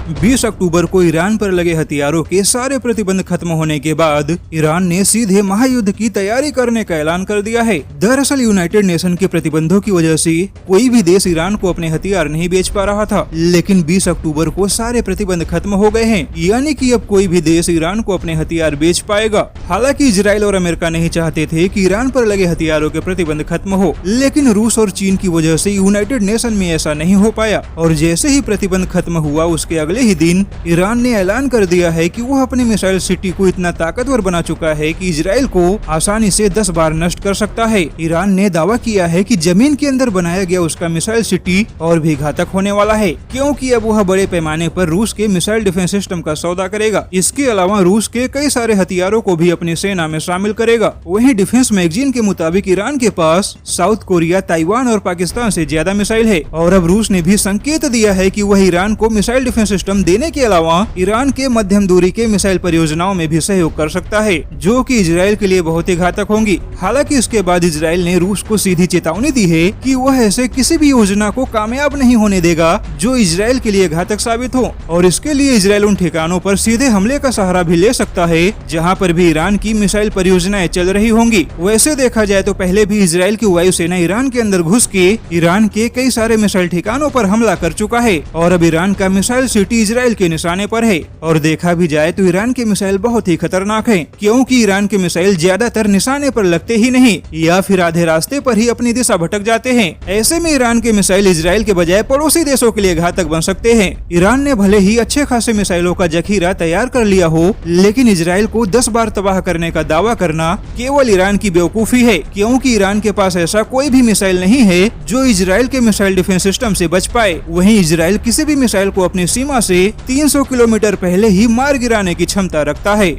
20 अक्टूबर को ईरान पर लगे हथियारों के सारे प्रतिबंध खत्म होने के बाद ईरान ने सीधे महायुद्ध की तैयारी करने का ऐलान कर दिया है। दरअसल यूनाइटेड नेशन के प्रतिबंधों की वजह से कोई भी देश ईरान को अपने हथियार नहीं बेच पा रहा था, लेकिन 20 अक्टूबर को सारे प्रतिबंध खत्म हो गए हैं, यानी कि अब कोई भी देश ईरान को अपने हथियार बेच पाएगा। हालांकि इजराइल और अमेरिका नहीं चाहते थे कि ईरान पर लगे हथियारों के प्रतिबंध खत्म हो, लेकिन रूस और चीन की वजह से यूनाइटेड नेशन में ऐसा नहीं हो पाया और जैसे ही प्रतिबंध खत्म हुआ उसके अगले ही दिन ईरान ने ऐलान कर दिया है कि वह अपने मिसाइल सिटी को इतना ताकतवर बना चुका है कि इजराइल को आसानी से 10 बार नष्ट कर सकता है। ईरान ने दावा किया है कि जमीन के अंदर बनाया गया उसका मिसाइल सिटी और भी घातक होने वाला है, क्योंकि अब वह बड़े पैमाने पर रूस के मिसाइल डिफेंस सिस्टम का सौदा करेगा। इसके अलावा रूस के कई सारे हथियारों को भी अपनी सेना में शामिल करेगा। वहीं डिफेंस मैगजीन के मुताबिक ईरान के पास साउथ कोरिया, ताइवान और पाकिस्तान से ज्यादा मिसाइल है और अब रूस ने भी संकेत दिया है कि वह ईरान को मिसाइल डिफेंस सिस्टम देने के अलावा ईरान के मध्यम दूरी के मिसाइल परियोजनाओं में भी सहयोग कर सकता है, जो कि इजराइल के लिए बहुत ही घातक होंगी। हालांकि इसके बाद इजराइल ने रूस को सीधी चेतावनी दी है कि वह ऐसे किसी भी योजना को कामयाब नहीं होने देगा जो इजराइल के लिए घातक साबित हो, और इसके लिए इजराइल उन ठिकानों पर सीधे हमले का सहारा भी ले सकता है जहां पर भी ईरान की मिसाइल परियोजनाएं चल रही होंगी। वैसे देखा जाए तो पहले भी इजराइल की वायुसेना ईरान के अंदर घुस के ईरान के कई सारे मिसाइल ठिकानों पर हमला कर चुका है और अब ईरान का मिसाइल सिटी इजराइल के निशाने पर है। और देखा भी जाए तो ईरान के मिसाइल बहुत ही खतरनाक हैं, क्योंकि ईरान के मिसाइल ज्यादातर निशाने पर लगते ही नहीं या फिर आधे रास्ते पर ही अपनी दिशा भटक जाते हैं। ऐसे में ईरान के मिसाइल इजराइल के बजाय पड़ोसी देशों के लिए घातक बन सकते हैं। ईरान ने भले ही अच्छे खासे मिसाइलों का जखीरा तैयार कर लिया हो, लेकिन इजराइल को 10 बार तबाह करने का दावा करना केवल ईरान की बेवकूफी है, क्योंकि ईरान के पास ऐसा कोई भी मिसाइल नहीं है जो इजराइल के मिसाइल डिफेंस सिस्टम से बच पाए। वहीं इजराइल किसी भी मिसाइल को अपनी सीमा से 300 किलोमीटर पहले ही मार गिराने की क्षमता रखता है।